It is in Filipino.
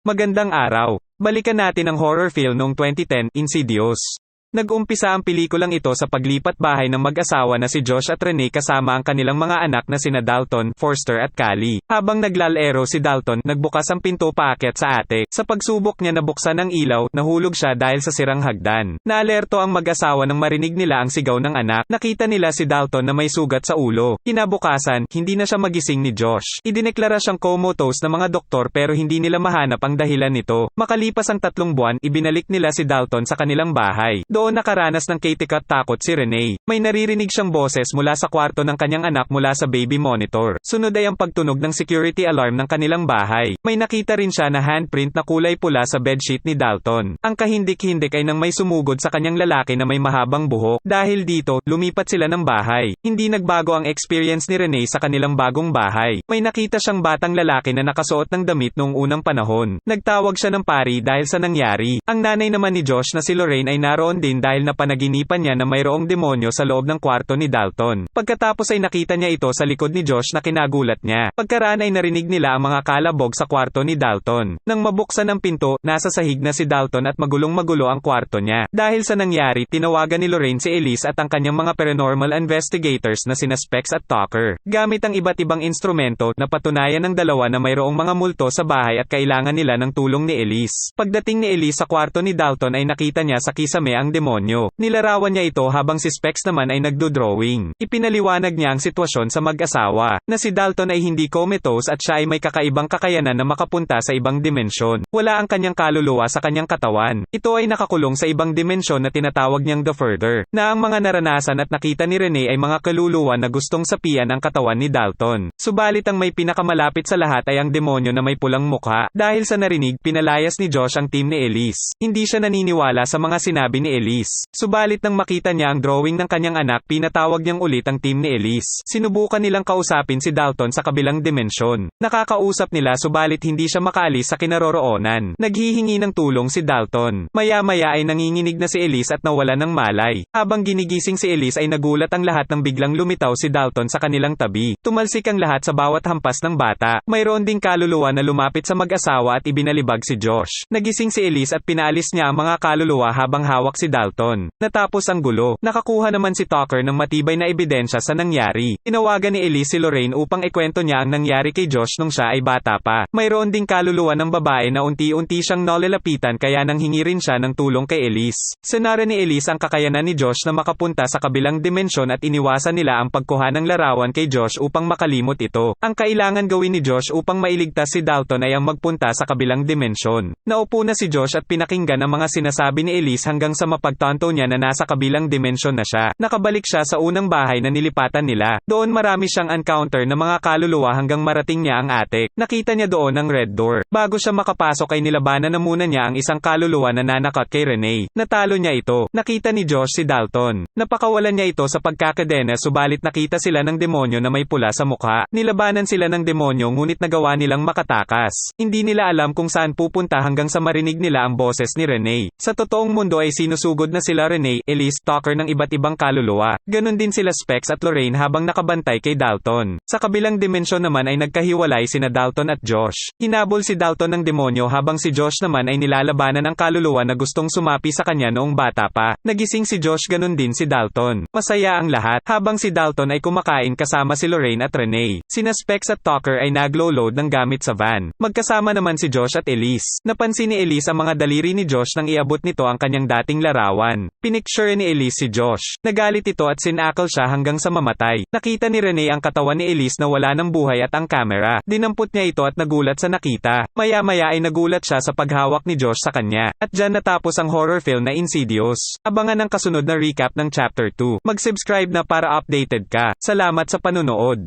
Magandang araw. Balikan natin ang horror film noong 2010, Insidious. Nag-umpisa ang pelikulang ito sa paglipat bahay ng mag-asawa na si Josh at Renee kasama ang kanilang mga anak na sina Dalton, Forster at Callie. Habang naglalaro si Dalton, nagbukas ang pinto paakyat sa attic. Sa pagsubok niya na buksan ang ilaw, nahulog siya dahil sa sirang hagdan. Naalerto ang mag-asawa nang marinig nila ang sigaw ng anak. Nakita nila si Dalton na may sugat sa ulo. Kinabukasan, hindi na siya magising ni Josh. Idineklara siyang comatose ng mga doktor pero hindi nila mahanap ang dahilan nito. Makalipas ang 3 buwan, ibinalik nila si Dalton sa kanilang bahay. Doon nakaranas ng katikat takot si Renee. May naririnig siyang boses mula sa kwarto ng kanyang anak mula sa baby monitor. Sunod ay ang pagtunog ng security alarm ng kanilang bahay. May nakita rin siya na handprint na kulay pula sa bedsheet ni Dalton. Ang kahindik-hindik ay nang may sumugod sa kanyang lalaki na may mahabang buhok. Dahil dito, lumipat sila ng bahay. Hindi nagbago ang experience ni Renee sa kanilang bagong bahay. May nakita siyang batang lalaki na nakasuot ng damit noong unang panahon. Nagtawag siya ng pari dahil sa nangyari. Ang nanay naman ni Josh na si Lorraine ay naroon din dahil napanaginipan niya na mayroong demonyo sa loob ng kwarto ni Dalton. Pagkatapos ay nakita niya ito sa likod ni Josh na kinagulat niya. Pagkaraan ay narinig nila ang mga kalabog sa kwarto ni Dalton. Nang mabuksan ang pinto, nasa sahig na si Dalton at magulong-magulo ang kwarto niya. Dahil sa nangyari, tinawagan ni Lorraine si Elise at ang kanyang mga paranormal investigators na sina Specs at Tucker. Gamit ang iba't ibang instrumento, napatunayan ng dalawa na mayroong mga multo sa bahay at kailangan nila ng tulong ni Elise. Pagdating ni Elise sa kwarto ni Dalton ay nakita niya sa kisame ang demonyo. Nilarawan niya ito habang si Specs naman ay nagdo-drawing. Ipinaliwanag niya ang sitwasyon sa mag-asawa, na si Dalton ay hindi comatose at siya ay may kakaibang kakayanan na makapunta sa ibang dimensyon. Wala ang kanyang kaluluwa sa kanyang katawan. Ito ay nakakulong sa ibang dimensyon na tinatawag niyang The Further, na ang mga naranasan at nakita ni Renee ay mga kaluluwa na gustong sapian ang katawan ni Dalton. Subalit ang may pinakamalapit sa lahat ay ang demonyo na may pulang mukha. Dahil sa narinig, pinalayas ni Josh ang team ni Elise. Hindi siya naniniwala sa mga sinabi ni Elise. Subalit nang makita niya ang drawing ng kanyang anak, pinatawag niyang ulit ang team ni Elise. Sinubukan nilang kausapin si Dalton sa kabilang dimensyon. Nakakausap nila subalit hindi siya makaalis sa kinaroroonan. Naghihingi ng tulong si Dalton. Maya-maya ay nanginginig na si Elise at nawala ng malay. Habang ginigising si Elise ay nagulat ang lahat nang biglang lumitaw si Dalton sa kanilang tabi. Tumalsik ang lahat sa bawat hampas ng bata. Mayroon ding kaluluwa na lumapit sa mag-asawa at ibinalibag si Josh. Nagising si Elise at pinaalis niya ang mga kaluluwa habang hawak si Dalton. Natapos ang gulo. Nakakuha naman si Tucker ng matibay na ebidensya sa nangyari. Tinawagan ni Elise si Lorraine upang ikwento niya ang nangyari kay Josh nung siya ay bata pa. Mayroon ding kaluluwa ng babae na unti-unti siyang nalalapitan kaya nang hingi rin siya ng tulong kay Elise. Sinara ni Elise ang kakayanan ni Josh na makapunta sa kabilang dimensyon at iniwasan nila ang pagkuha ng larawan kay Josh upang makalimot ito. Ang kailangan gawin ni Josh upang mailigtas si Dalton ay ang magpunta sa kabilang dimensyon. Naupo na si Josh at pinakinggan ang mga sinasabi ni Elise hanggang sa mapagtanto niya na nasa kabilang dimensyon na siya. Nakabalik siya sa unang bahay na nilipatan nila. Doon marami siyang encounter na mga kaluluwa hanggang marating niya ang attic. Nakita niya doon ang red door. Bago siya makapasok ay nilabanan na muna niya ang isang kaluluwa na nanakot kay Renee. Natalo niya ito. Nakita ni Josh si Dalton. Napakawalan niya ito sa pagkakadena subalit nakita sila ng demonyo na may pula sa mukha. Nilabanan sila ng demonyo ngunit nagawa nilang makatakas. Hindi nila alam kung saan pupunta hanggang sa marinig nila ang boses ni Renee. Sa totoong mundo ay sinusugod na sila Renee, Elise, Tucker ng iba't ibang kaluluwa. Ganon din sila Specs at Lorraine habang nakabantay kay Dalton. Sa kabilang dimensyon naman ay nagkahiwalay sina Dalton at Josh. Hinabol si Dalton ng demonyo habang si Josh naman ay nilalabanan ng kaluluwa na gustong sumapi sa kanya noong bata pa. Nagising si Josh ganon din si Dalton. Masaya ang lahat habang si Dalton ay kumakain kasama si Lorraine at Renee. Sina Specs at Tucker ay naglo-load ng gamit sa van. Magkasama naman si Josh at Elise. Napansin ni Elise ang mga daliri ni Josh nang iabot nito ang kanyang dating larawan. Pinicture ni Elise si Josh. Nagalit ito at sinakal siya hanggang sa mamatay. Nakita ni Renee ang katawan ni Elise na wala ng buhay at ang camera. Dinampot niya ito at nagulat sa nakita. Maya-maya ay nagulat siya sa paghawak ni Josh sa kanya. At dyan natapos ang horror film na Insidious. Abangan ang kasunod na recap ng Chapter 2. Mag-subscribe na para updated ka. Salamat sa panunood.